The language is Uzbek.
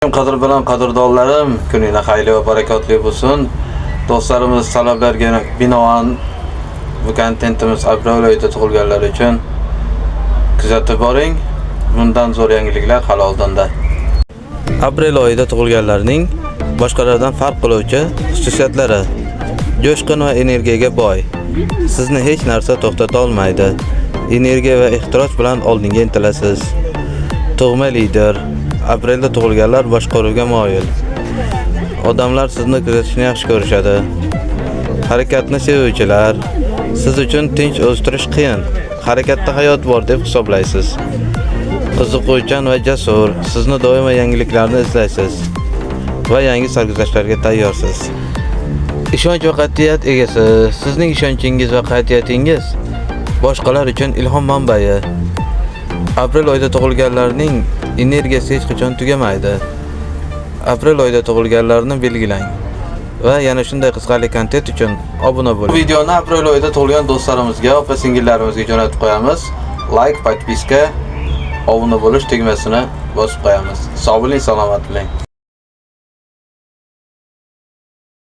Qadr bilan qadrdonlarim, kuninglar xayrli va barakotli bo'lsin. Do'stlarimiz talablarga binoan bu kontentimiz aprel oyida tug'ilganlar uchun kuzatib boring. Bundan zo'r yangiliklar hali oldinda. Aprel oyida tug'ilganlarning boshqalardan farq qiluvchi xususiyatlari: jo'shqin va energiyaga boy. Sizni hech narsa to'xtata olmaydi. Energiya va ehtiros bilan oldinga intilasiz. Tug'ma lider. Aprelda tug'ilganlar boshqaruvga moyil. Odamlar sizni kuzatishni yaxshi ko'rishadi. Harakatni sevuvchilar. Siz uchun tinch o'stirish qiyin. Harakatda hayot bor deb hisoblaysiz. Qiziquvchan va jasur. Sizni doimo yangiliklarni izlaysiz va yangi sarguzashtlarga tayyorsiz. Ishonch va qat'iyat egasi. Sizning ishonchingiz va qat'iyatingiz boshqalar uchun ilhom manbai. Aprel oyida tug'ilganlarning energiyasi hech qachon tugamaydi. Aprel oyida tug'ilganlarni belgilang va yana shunday qiziqarli kontent uchun obuna bo'ling. Bu videoni aprel oyida tug'ilgan do'stlarimizga, opa-singillarimizga jo'natib qo'yamiz. Like, podpiska, obuna bo'lish tugmasini bosib qo'yamiz. Sog' bo'ling, salomat bo'ling.